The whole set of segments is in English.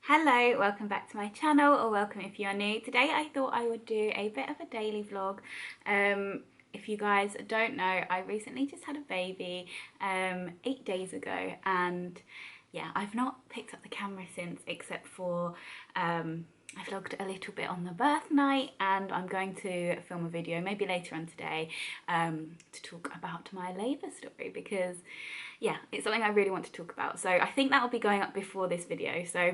Hello, welcome back to my channel, or welcome if you're new. Today I thought I would do a bit of a daily vlog. If you guys don't know, I recently just had a baby 8 days ago, and yeah, I've not picked up the camera since, except for I vlogged a little bit on the birth night, and I'm going to film a video maybe later on today to talk about my labour story, because yeah, it's something I really want to talk about. So I think that will be going up before this video, so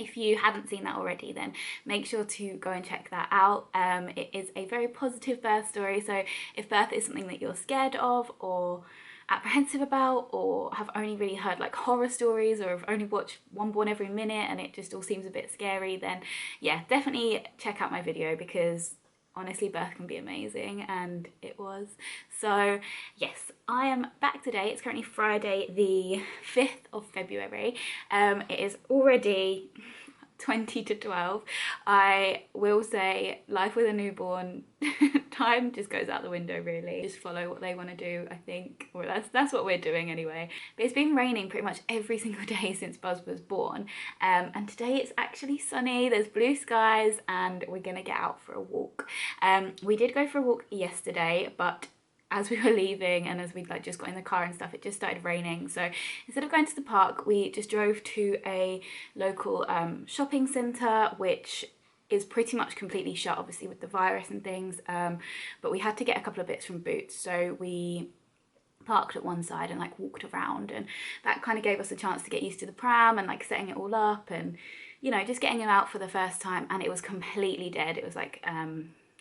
if you haven't seen that already, then make sure to go and check that out. It is a very positive birth story, so if birth is something that you're scared of or apprehensive about, or have only really heard like horror stories, or have only watched One Born Every Minute and it just all seems a bit scary, then yeah, definitely check out my video, because honestly, birth can be amazing, and it was. So yes, I am back today. It's currently Friday the 5th of February. It is already 20 to 12. I will say life with a newborn, time just goes out the window really. Just follow what they want to do, I think, or that's what we're doing anyway. But it's been raining pretty much every single day since Buzz was born, and today it's actually sunny, there's blue skies, and we're gonna get out for a walk. We did go for a walk yesterday, but as we were leaving and as we like just got in the car and stuff, it just started raining. So instead of going to the park, we just drove to a local shopping centre, which is pretty much completely shut, obviously with the virus and things, but we had to get a couple of bits from Boots, so we parked at one side and like walked around, and that kind of gave us a chance to get used to the pram and like setting it all up, and you know, just getting him out for the first time. And it was completely dead. It was like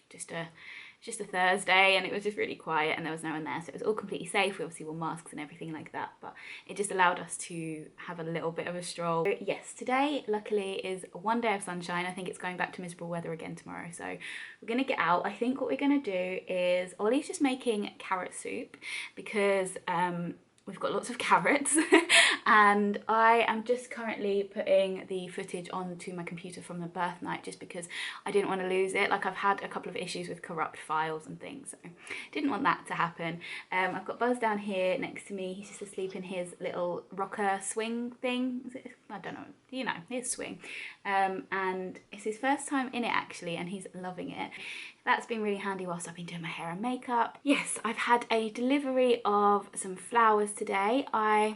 just a Thursday, and it was just really quiet and there was no one there, so it was all completely safe. We obviously wore masks and everything like that, but it just allowed us to have a little bit of a stroll. So yes, today luckily is one day of sunshine. I think it's going back to miserable weather again tomorrow, so we're gonna get out. I think what we're gonna do is Ollie's just making carrot soup, because we've got lots of carrots and I am just currently putting the footage onto my computer from the birth night, just because I didn't want to lose it. Like, I've had a couple of issues with corrupt files and things, so didn't want that to happen. I've got Buzz down here next to me. He's just asleep in his little rocker swing thing. Is it? I don't know, you know, his swing. And it's his first time in it actually, and he's loving it. That's been really handy whilst I've been doing my hair and makeup. Yes, I've had a delivery of some flowers today. I've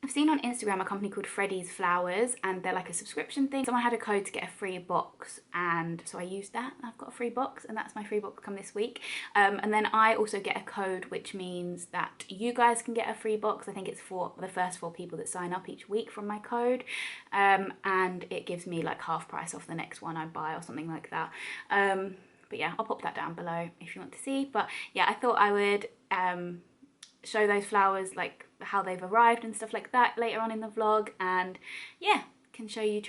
seen on Instagram a company called Freddie's Flowers, and they're like a subscription thing. Someone had a code to get a free box, and so I used that. I've got a free box, and that's my free box come this week. And then I also get a code, which means that you guys can get a free box. I think it's for the first 4 people that sign up each week from my code, and it gives me like half price off the next one I buy or something like that. But yeah, I'll pop that down below if you want to see. But yeah, I thought I would show those flowers, like how they've arrived and stuff like that later on in the vlog, and yeah, can show you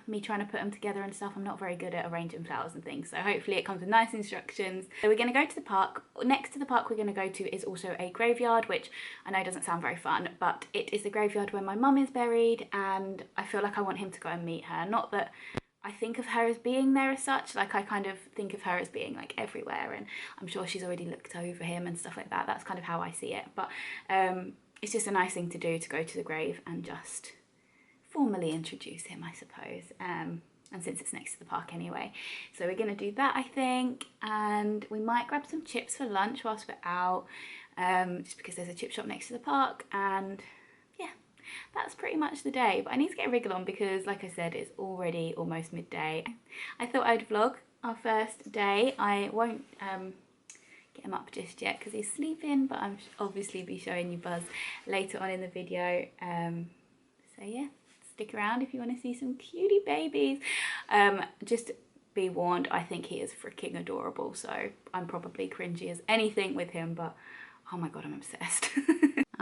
me trying to put them together and stuff. I'm not very good at arranging flowers and things, so hopefully it comes with nice instructions. So we're going to go to the park. Next to the park we're going to go to is also a graveyard, which I know doesn't sound very fun, but it is the graveyard where my mum is buried, and I feel like I want him to go and meet her. Not that I think of her as being there as such, like I kind of think of her as being like everywhere, and I'm sure she's already looked over him and stuff like that. That's kind of how I see it, but it's just a nice thing to do, to go to the grave and just formally introduce him, I suppose, and since it's next to the park anyway. So we're going to do that, I think, and we might grab some chips for lunch whilst we're out, just because there's a chip shop next to the park, and yeah, that's pretty much the day. But I need to get a wriggle on because, like I said, it's already almost midday. I thought I'd vlog our first day. I won't get him up just yet because he's sleeping, but I'm obviously be showing you Buzz later on in the video. So yeah, stick around if you want to see some cutie babies. Just be warned, I think he is freaking adorable, so I'm probably cringy as anything with him, but oh my god, I'm obsessed.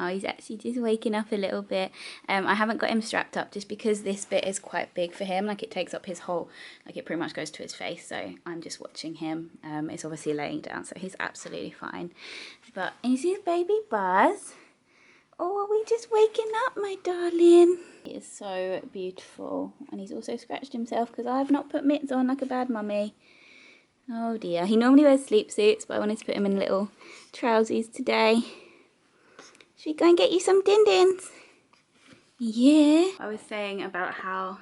Oh, he's actually just waking up a little bit. I haven't got him strapped up just because this bit is quite big for him. Like, it takes up his whole, like it pretty much goes to his face. So I'm just watching him. It's obviously laying down, so he's absolutely fine. But is his baby Buzz? Oh, are we just waking up, my darling? He is so beautiful. And he's also scratched himself because I've not put mitts on like a bad mummy. Oh dear. He normally wears sleep suits, but I wanted to put him in little trousies today. Should we go and get you some din-dins? Yeah. I was saying about how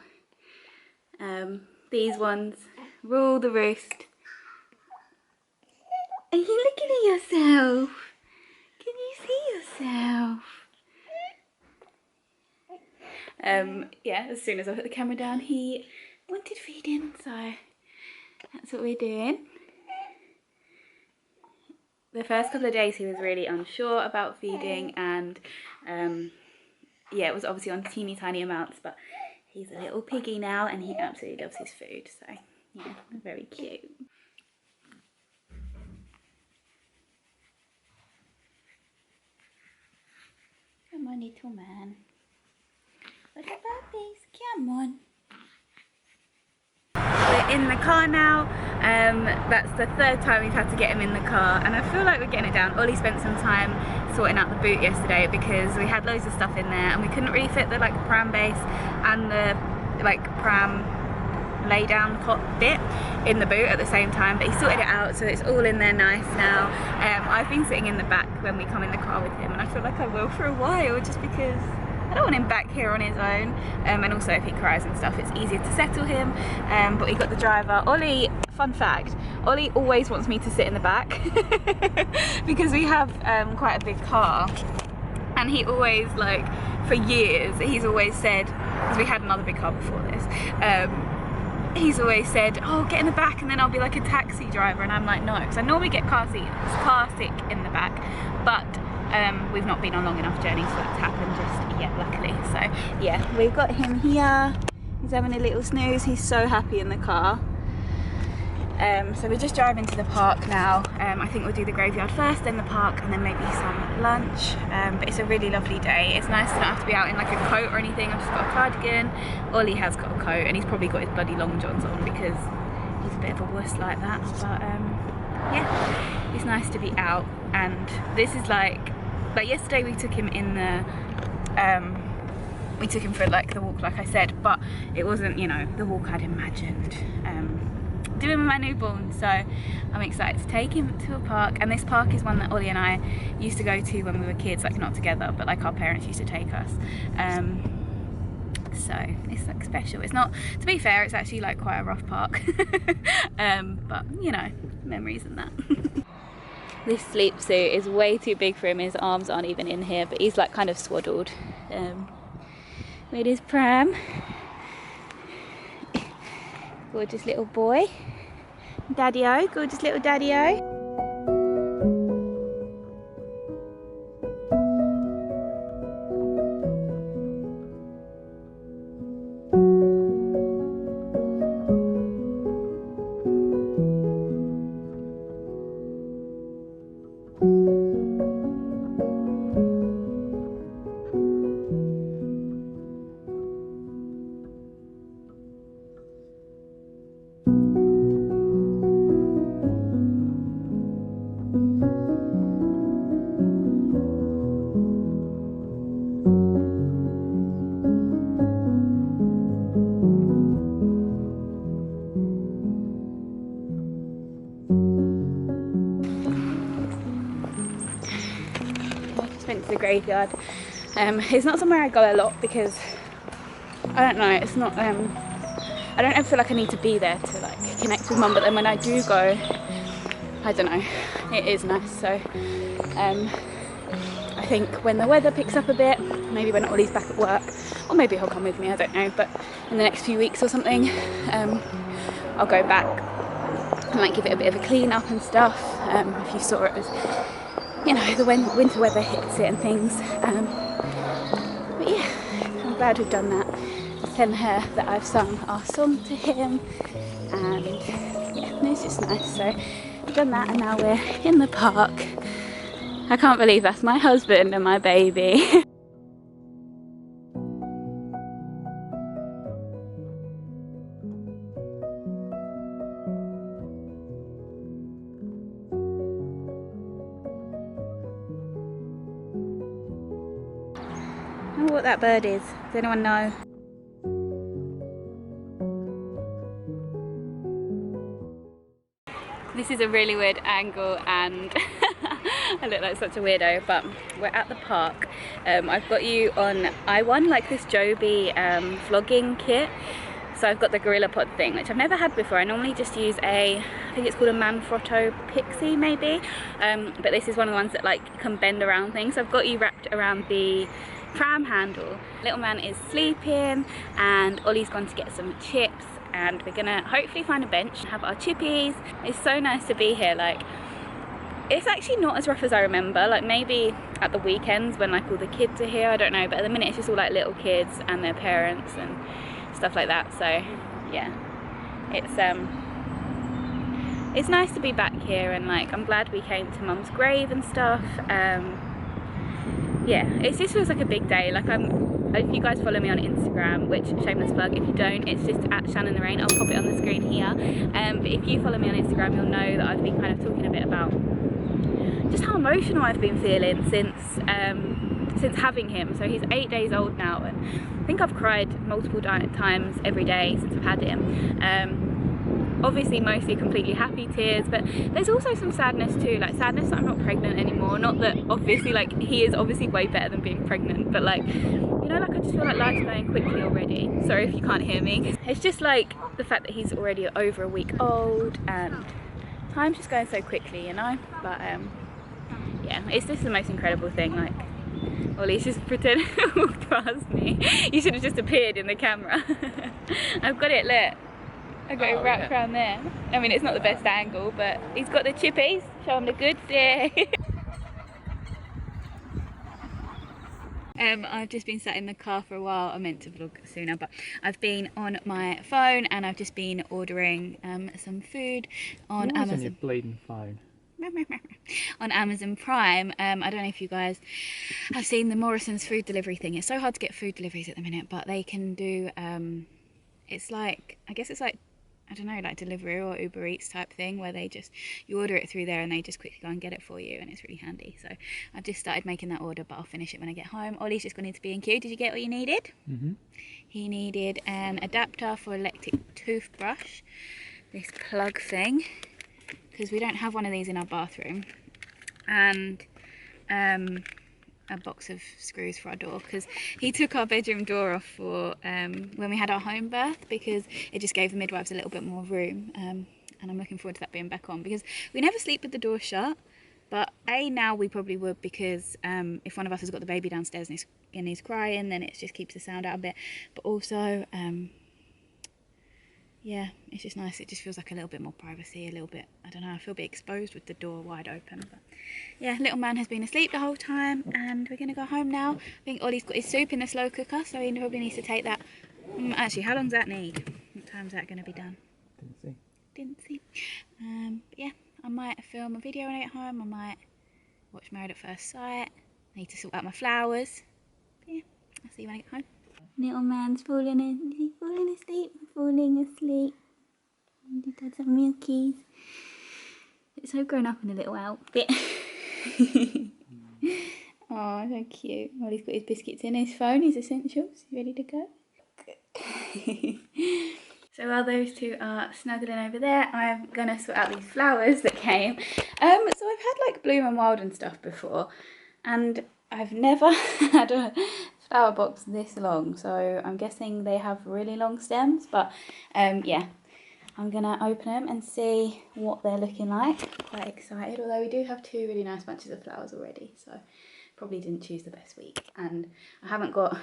These ones rule the roost. Are you looking at yourself? Can you see yourself? Yeah, as soon as I put the camera down, he wanted feeding, so that's what we're doing. The first couple of days he was really unsure about feeding, and yeah, it was obviously on teeny tiny amounts, but he's a little piggy now and he absolutely loves his food, so yeah, very cute. Come on, little man. Little puppies, come on. We're in the car now. That's the third time we've had to get him in the car, and I feel like we're getting it down. Ollie spent some time sorting out the boot yesterday because we had loads of stuff in there and we couldn't really fit the pram base and the pram lay down cot bit in the boot at the same time, but he sorted it out, so it's all in there nice now. I've been sitting in the back when we come in the car with him, and I feel like I will for a while, just because I don't want him back here on his own, and also if he cries and stuff, it's easier to settle him. But we got the driver. Ollie, fun fact, Ollie always wants me to sit in the back because we have quite a big car, and he always, for years, he's always said, because we had another big car before this, he's always said, oh, get in the back and then I'll be like a taxi driver, and I'm like, no, because I normally get car sick in the back, but we've not been on long enough journeys for that to happen just yet, luckily. So yeah, we've got him here, he's having a little snooze, he's so happy in the car. So we're just driving to the park now. I think we'll do the graveyard first, then the park, and then maybe some lunch. But it's a really lovely day. It's nice to not have to be out in a coat or anything. I've just got a cardigan. Ollie has got a coat, and he's probably got his bloody long johns on because he's a bit of a wuss like that. But yeah, it's nice to be out. And this is like yesterday we took him in the we took him for the walk, like I said, but it wasn't, you know, the walk I'd imagined doing with my newborn. So I'm excited to take him to a park, and this park is one that Ollie and I used to go to when we were kids, not together, but our parents used to take us. So it's special. It's not, to be fair, it's actually quite a rough park. But you know, memories and that. This sleep suit is way too big for him. His arms aren't even in here, but he's kind of swaddled with his pram. Gorgeous little boy. Daddy-o, gorgeous little daddy-o. Went to the graveyard. It's not somewhere I go a lot because I don't know, it's not I don't ever feel like I need to be there to connect with mum, but then when I do go, I don't know, it is nice. So I think when the weather picks up a bit, maybe when Ollie's back at work, or maybe he'll come with me, I don't know, but in the next few weeks or something, I'll go back and give it a bit of a clean up and stuff. If you saw it as, you know, the winter weather hits it and things. But yeah, I'm glad we've done that. Telling her that I've sung our song to him, and yeah, it's just nice. So we've done that, and now we're in the park. I can't believe that's my husband and my baby. I wonder what that bird is. Does anyone know? This is a really weird angle, and I look like such a weirdo, but we're at the park. I've got you on I1, this Joby vlogging kit. So I've got the Gorilla Pod thing, which I've never had before. I normally just use I think it's called a Manfrotto Pixie maybe, but this is one of the ones that like can bend around things. So I've got you wrapped around the pram handle. Little man is sleeping and Ollie's gone to get some chips, and we're gonna hopefully find a bench and have our chippies. It's so nice to be here. Like, it's actually not as rough as I remember. Like, maybe at the weekends when like all the kids are here, I don't know, but at the minute it's just all like little kids and their parents and stuff like that. So yeah, it's nice to be back here, and like I'm glad we came to Mum's grave and stuff. Yeah, it just feels like a big day. Like, if you guys follow me on Instagram, which, shameless plug, if you don't, it's just at ShannanLorraine. I'll pop it on the screen here. But if you follow me on Instagram, you'll know that I've been kind of talking a bit about just how emotional I've been feeling since having him. So he's 8 days old now, and I think I've cried multiple times every day since I've had him. Obviously mostly completely happy tears, but there's also some sadness too, like sadness that I'm not pregnant anymore. Not that obviously, like, he is obviously way better than being pregnant, but like, you know, like I just feel like life's going quickly already. Sorry if you can't hear me. It's just like the fact that he's already over a week old and time's just going so quickly, you know. But yeah, it's just the most incredible thing. Like, Ollie's just pretending to walk past me. You should have just appeared in the camera. I've got it lit. I got it wrapped around there. I mean, it's not the best angle, but he's got the chippies. Show him the goods there. I've just been sat in the car for a while. I meant to vlog sooner, but I've been on my phone and I've just been ordering some food on Amazon. On your bleeding phone. On Amazon Prime. I don't know if you guys have seen the Morrison's food delivery thing. It's so hard to get food deliveries at the minute, but they can do, it's like, I guess it's like, I don't know, like Deliveroo or Uber Eats type thing, where they just, you order it through there and they just quickly go and get it for you, and it's really handy. So I've just started making that order, but I'll finish it when I get home. Ollie's just gone into B&Q. Did you get what you needed? Mm-hmm. He needed an adapter for electric toothbrush, this plug thing, because we don't have one of these in our bathroom, and a box of screws for our door, because he took our bedroom door off for when we had our home birth, because it just gave the midwives a little bit more room, and I'm looking forward to that being back on, because we never sleep with the door shut. But now we probably would, because if one of us has got the baby downstairs and he's crying, then it just keeps the sound out a bit. But also yeah, it's just nice. It just feels like a little bit more privacy, a little bit, I don't know, I feel a bit exposed with the door wide open. But yeah, little man has been asleep the whole time, and we're going to go home now. I think Ollie's got his soup in the slow cooker, so he probably needs to take that. Actually, how long's that need? What time's that going to be done? Didn't see. Yeah, I might film a video when I get home. I might watch Married at First Sight. I need to sort out my flowers. But yeah, I'll see you when I get home. Little man's falling in. Is he falling asleep? Falling asleep. He's had some milkies. It's so grown up in a little outfit. Oh, so cute. Well, he's got his biscuits in his phone, his essentials. Ready to go? So while those two are snuggling over there, I'm gonna sort out these flowers that came. So I've had like Bloom and Wild and stuff before, and I've never had a flower box this long, so I'm guessing they have really long stems. But yeah, I'm gonna open them and see what they're looking like. Quite excited, although we do have two really nice bunches of flowers already, so probably didn't choose the best week. And I haven't got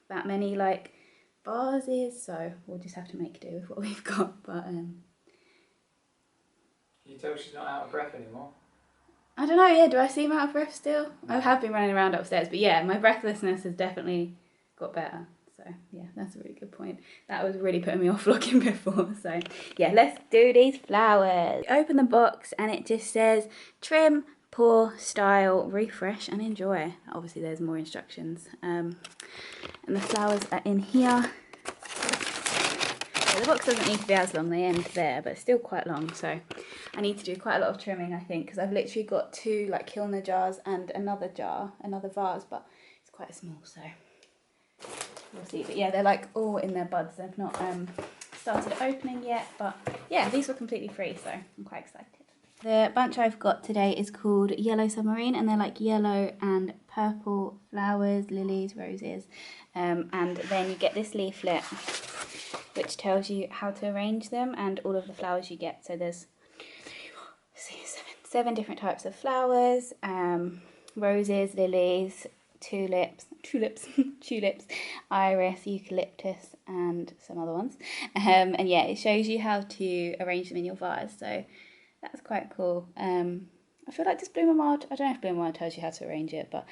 that many like vases, so we'll just have to make do with what we've got. But Can you tell she's not out of breath anymore? I don't know, yeah, do I seem out of breath still? I have been running around upstairs, but yeah, my breathlessness has definitely got better. So yeah, that's a really good point. That was really putting me off vlogging before. So yeah, let's do these flowers. Open the box and it just says trim, pour, style, refresh and enjoy. Obviously there's more instructions. And the flowers are in here. The box doesn't need to be as long, they end there, but it's still quite long, so I need to do quite a lot of trimming, I think, because I've literally got two like Kilner jars and another vase, but it's quite small, so we'll see. But yeah, they're like all in their buds. They've not started opening yet, but yeah, these were completely free, so I'm quite excited. The bunch I've got today is called Yellow Submarine, and they're like yellow and purple flowers, lilies, roses, and then you get this leaflet which tells you how to arrange them and all of the flowers you get. So there's seven different types of flowers, roses, lilies, tulips, iris, eucalyptus, and some other ones. And yeah, it shows you how to arrange them in your vase, so that's quite cool. I feel like this Bloomer Mild, I don't know if Bloomer Mild tells you how to arrange it, but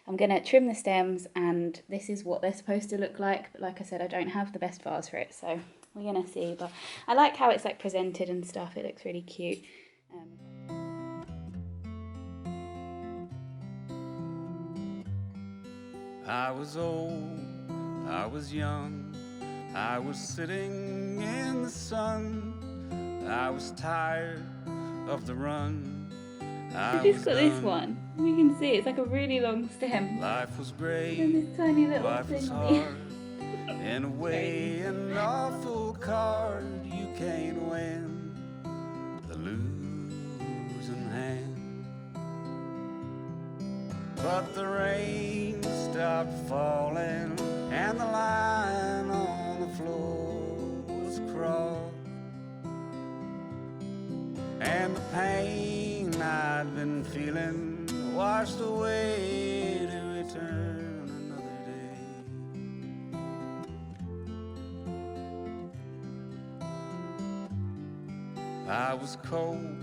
I'm going to trim the stems, and this is what they're supposed to look like. But like I said, I don't have the best vase for it, so we're going to see. But I like how it's like presented and stuff. It looks really cute. I was old, I was young, I was sitting in the sun, I was tired of the run. I've just got this one. You can see it's like a really long stem. Life was great, and this tiny little life thing was on the hard. In a way, an awful card you can't win, the losing hand. But the rain stopped falling, and the line on the floor was crossed, and the pain I'd been feeling washed away to return another day. I was cold,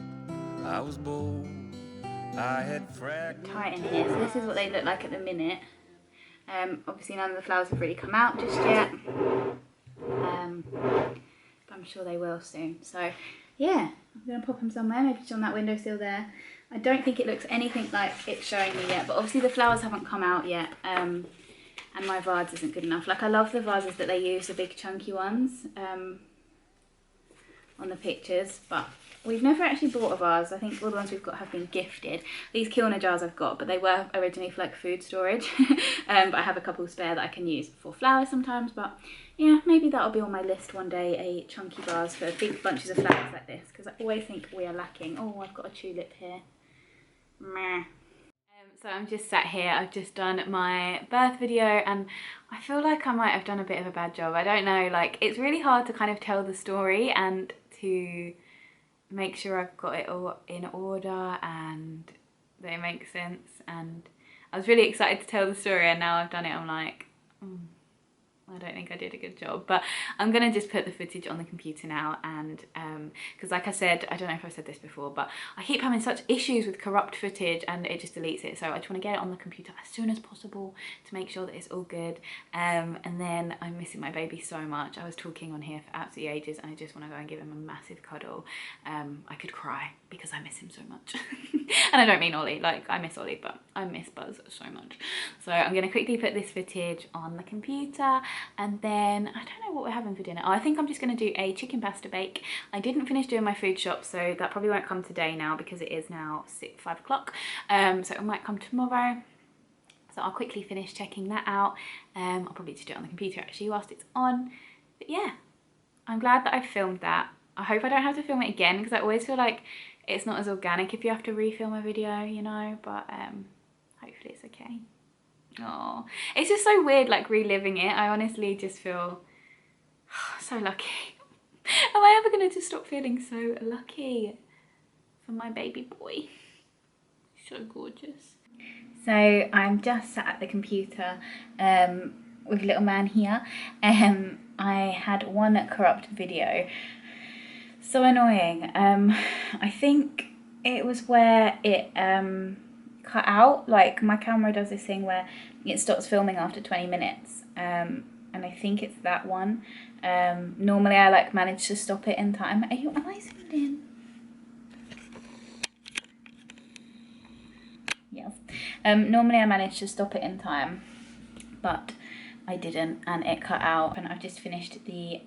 I was bold, I had fragments. Tight in here, so this is what they look like at the minute. Obviously none of the flowers have really come out just yet, but I'm sure they will soon. So yeah, I'm going to pop them somewhere, maybe just on that windowsill there. I don't think it looks anything like it's showing me yet, but obviously the flowers haven't come out yet, and my vase isn't good enough. Like, I love the vases that they use, the big chunky ones, on the pictures, but we've never actually bought a vase. I think all the ones we've got have been gifted. These Kilner jars I've got, but they were originally for like food storage. But I have a couple spare that I can use for flowers sometimes. But yeah, maybe that'll be on my list one day, a chunky vase for big bunches of flowers like this, because I always think we are lacking. Oh, I've got a tulip here. Meh. So I'm just sat here, I've just done my birth video, and I feel like I might have done a bit of a bad job. I don't know, like, it's really hard to kind of tell the story and to make sure I've got it all in order and that it makes sense. And I was really excited to tell the story, and now I've done it, I'm like, I don't think I did a good job. But I'm gonna just put the footage on the computer now, and because like I said, I don't know if I've said this before, but I keep having such issues with corrupt footage and it just deletes it, so I just want to get it on the computer as soon as possible to make sure that it's all good. And then I'm missing my baby so much. I was talking on here for absolutely ages, and I just want to go and give him a massive cuddle. I could cry because I miss him so much. And I don't mean Ollie, like, I miss Ollie, but I miss Buzz so much. So I'm gonna quickly put this footage on the computer, and then I don't know what we're having for dinner. Oh, I think I'm just gonna do a chicken pasta bake. I didn't finish doing my food shop, so that probably won't come today now because it is now 5 o'clock. So it might come tomorrow. So I'll quickly finish checking that out. I'll probably just do it on the computer actually whilst it's on. But yeah, I'm glad that I filmed that. I hope I don't have to film it again, because I always feel like it's not as organic if you have to refilm a video, you know, but hopefully it's okay. Oh, it's just so weird, like, reliving it. I honestly just feel so lucky. Am I ever gonna just stop feeling so lucky for my baby boy? So gorgeous. So I'm just sat at the computer with little man here. I had one corrupt video. So annoying. I think it was where it cut out. Like, my camera does this thing where it stops filming after 20 minutes, and I think it's that one. Normally I like manage to stop it in time. Am I zoomed in? Yes. Normally I manage to stop it in time, but I didn't, and it cut out. And I've just finished the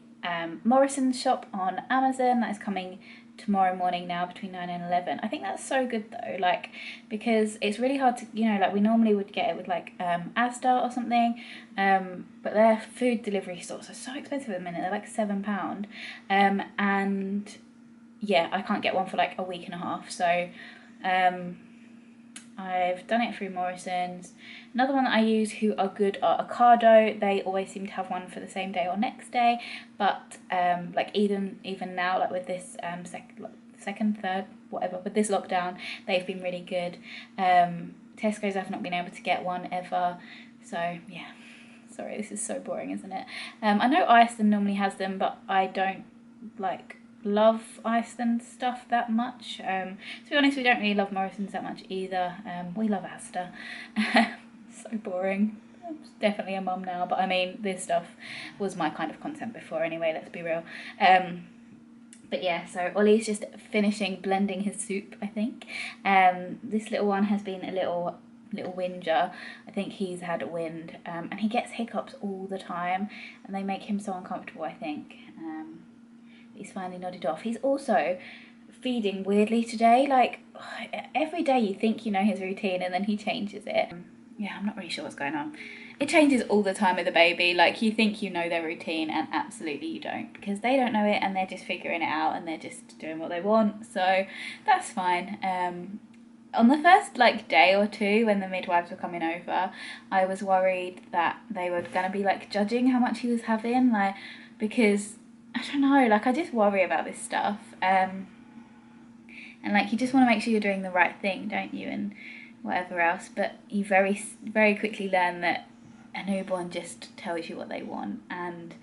Morrison's shop on Amazon. That is coming tomorrow morning now between 9 and 11. I think that's so good though, like, because it's really hard to, you know, like, we normally would get it with like Asda or something, but their food delivery stores are so expensive at the minute. They're like £7, and yeah, I can't get one for like a week and a half. So I've done it through Morrison's. Another one that I use who are good are Ocado. They always seem to have one for the same day or next day, but like even now, like with this second, third, whatever, with this lockdown, they've been really good. Tesco's I've not been able to get one ever, so yeah. Sorry, this is so boring, isn't it? I know Iceland normally has them, but I don't like love Iceland stuff that much. To be honest, we don't really love Morrison's that much either. We love Asda. So boring. I'm definitely a mum now, but I mean, this stuff was my kind of content before anyway, let's be real. But yeah, so Ollie's just finishing blending his soup, I think. This little one has been a little whinger. I think he's had a wind, and he gets hiccups all the time, and they make him so uncomfortable, I think. He's finally nodded off. He's also feeding weirdly today. Like, every day you think you know his routine and then he changes it. Yeah, I'm not really sure what's going on. It changes all the time with a baby. Like, you think you know their routine and absolutely you don't, because they don't know it and they're just figuring it out and they're just doing what they want. So that's fine. On the first like day or two when the midwives were coming over, I was worried that they were gonna be like judging how much he was having, like, because I don't know, like I just worry about this stuff, and like you just want to make sure you're doing the right thing, don't you, and whatever else. But you very quickly learn that a newborn just tells you what they want, and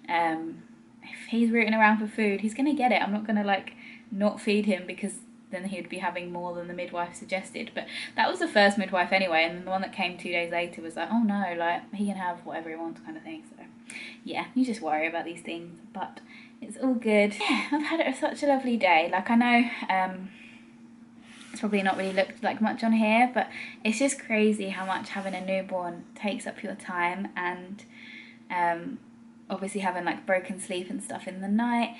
if he's rooting around for food, he's gonna get it. I'm not gonna like not feed him because then he'd be having more than the midwife suggested. But that was the first midwife anyway, and then the one that came 2 days later was like, oh no, like he can have whatever he wants kind of thing. So yeah, you just worry about these things, but it's all good. Yeah, I've had such a lovely day. Like, I know it's probably not really looked like much on here, but it's just crazy how much having a newborn takes up your time, and obviously having like broken sleep and stuff in the night,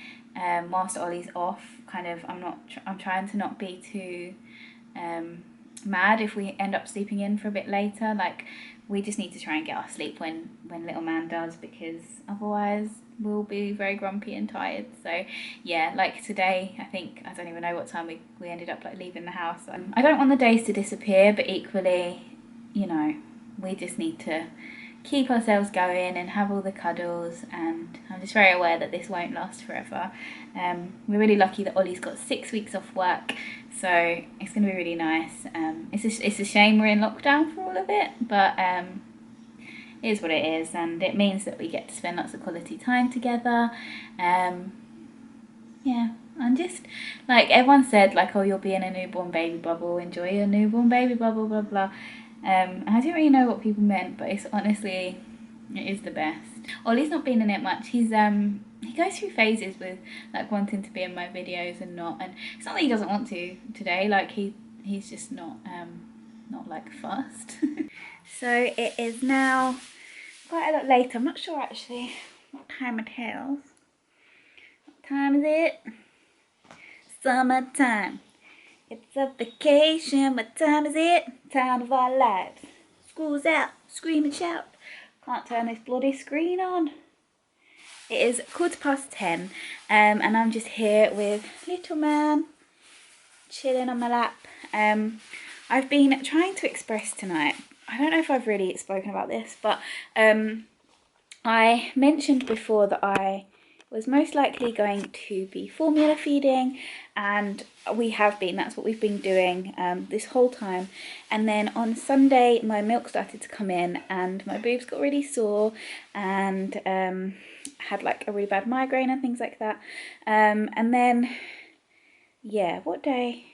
whilst Ollie's off, kind of I'm trying to not be too mad if we end up sleeping in for a bit later. Like, we just need to try and get our sleep when little man does, because otherwise we'll be very grumpy and tired. So yeah, like today, I don't even know what time we ended up like leaving the house. I don't want the days to disappear, but equally, you know, we just need to keep ourselves going and have all the cuddles, and I'm just very aware that this won't last forever. We're really lucky that Ollie's got 6 weeks off work, so it's going to be really nice. It's a shame we're in lockdown for all of it, but it is what it is, and it means that we get to spend lots of quality time together. Yeah, and just like everyone said, like, oh, you'll be in a newborn baby bubble, enjoy your newborn baby bubble, blah blah. I didn't really know what people meant, but it's honestly, it is the best. Ollie's not been in it much. He goes through phases with like wanting to be in my videos and not, and it's not that he doesn't want to today. Like he's just not like fussed. So it is now quite a lot later. I'm not sure actually what time it is. What time is it? Summertime. It's a vacation. What time is it? Time of our lives. School's out. Scream and shout. Can't turn this bloody screen on. It is 10:15, and I'm just here with little man chilling on my lap. I've been trying to express tonight. I don't know if I've really spoken about this, but I mentioned before that I was most likely going to be formula feeding, and we have been. That's what we've been doing this whole time. And then on Sunday my milk started to come in and my boobs got really sore, and had like a really bad migraine and things like that. And then, yeah, what day?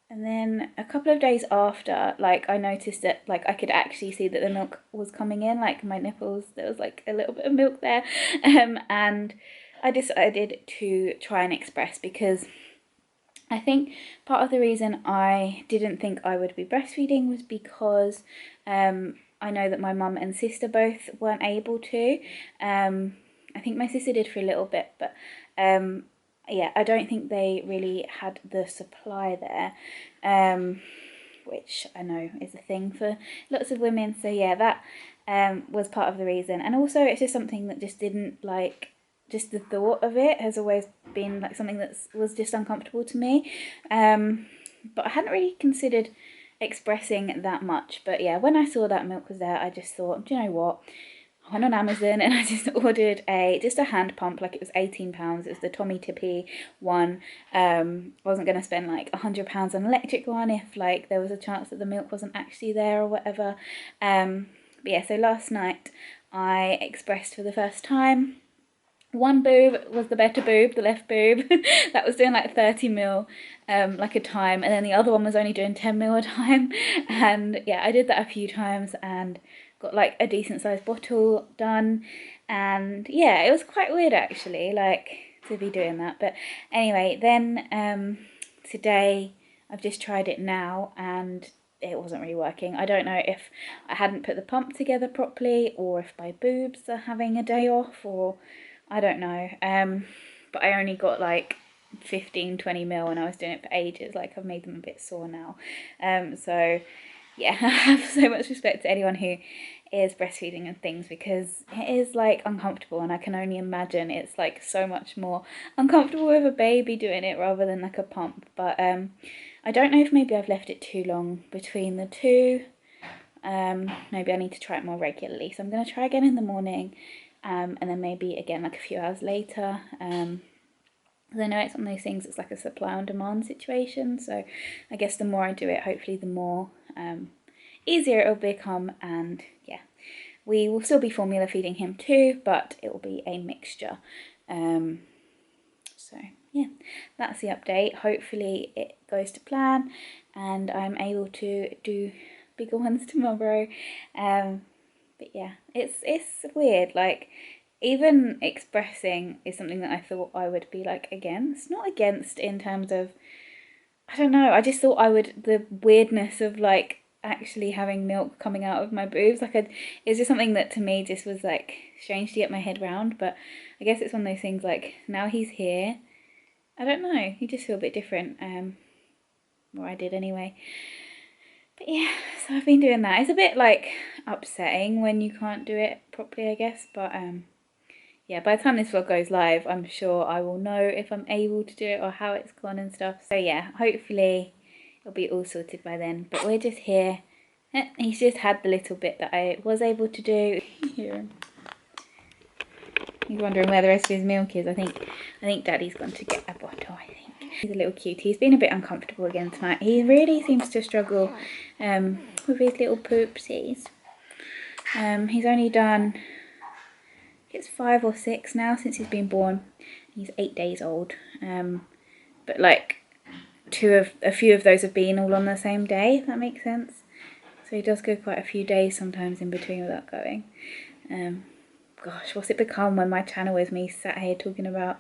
And then a couple of days after, like, I noticed that, like, I could actually see that the milk was coming in, like, my nipples, there was, like, a little bit of milk there. And I decided to try and express, because I think part of the reason I didn't think I would be breastfeeding was because I know that my mum and sister both weren't able to. I think my sister did for a little bit, but yeah, I don't think they really had the supply there, which I know is a thing for lots of women. So yeah, that was part of the reason. And also it's just something that just didn't, like, just the thought of it has always been like something that was just uncomfortable to me. But I hadn't really considered expressing that much. But yeah, when I saw that milk was there, I just thought, do you know what? I went on Amazon and I just ordered just a hand pump. Like, it was £18. It was the Tommy Tippy one. I wasn't going to spend like £100 on an electric one if like there was a chance that the milk wasn't actually there or whatever. But yeah, so last night I expressed for the first time. One boob was the better boob, the left boob. That was doing like 30 mil like a time, and then the other one was only doing 10 mil a time. And yeah, I did that a few times and got like a decent sized bottle done. And yeah, it was quite weird actually, like, to be doing that. But anyway, then today I've just tried it now and it wasn't really working. I don't know if I hadn't put the pump together properly, or if my boobs are having a day off, or I don't know. But I only got like 15-20 mil and I was doing it for ages. Like, I've made them a bit sore now. So yeah, I have so much respect to anyone who is breastfeeding and things, because it is like uncomfortable, and I can only imagine it's like so much more uncomfortable with a baby doing it rather than like a pump. But I don't know if maybe I've left it too long between the two. Maybe I need to try it more regularly. So I'm going to try again in the morning, and then maybe again like a few hours later. I know it's one of those things, it's like a supply and demand situation. So I guess the more I do it, hopefully the more easier it will become. And yeah, we will still be formula feeding him too, but it will be a mixture. So yeah, that's the update. Hopefully it goes to plan and I'm able to do bigger ones tomorrow. But yeah, it's weird, like, even expressing is something that I thought I would be like against. Not against in terms of, I don't know, I just thought I would, the weirdness of like actually having milk coming out of my boobs, like, it's just something that to me just was like strange to get my head round. But I guess it's one of those things, like, now he's here, I don't know, you just feel a bit different, or I did anyway. But yeah, so I've been doing that. It's a bit like upsetting when you can't do it properly, I guess, but yeah, by the time this vlog goes live, I'm sure I will know if I'm able to do it or how it's gone and stuff. So yeah, hopefully it'll be all sorted by then. But we're just here. He's just had the little bit that I was able to do. Here. He's wondering where the rest of his milk is. I think Daddy's gone to get a bottle, I think. He's a little cutie. He's been a bit uncomfortable again tonight. He really seems to struggle with his little poopsies. He's only done, it's 5 or 6 now since he's been born. He's 8 days old. But like a few of those have been all on the same day, if that makes sense. So he does go quite a few days sometimes in between without going. Gosh, what's it become when my channel is me sat here talking about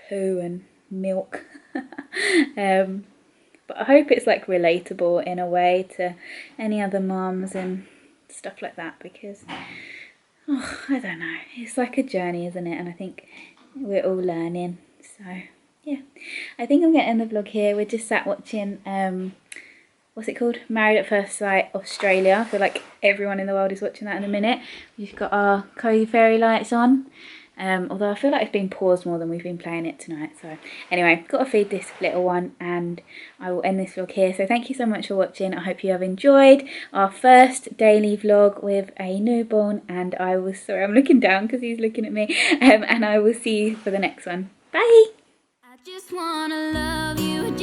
poo and milk? But I hope it's like relatable in a way to any other mums and stuff like that, because I don't know, it's like a journey, isn't it? And I think we're all learning. So yeah, I think I'm going to end the vlog here. We're just sat watching what's it called, Married at First Sight Australia. I feel like everyone in the world is watching that in a minute. We've got our cozy fairy lights on, although I feel like it's been paused more than we've been playing it tonight. So anyway, got to feed this little one and I will end this vlog here. So thank you so much for watching. I hope you have enjoyed our first daily vlog with a newborn, and I will, sorry, I'm looking down because he's looking at me, and I will see you for the next one. Bye. I just wanna love you.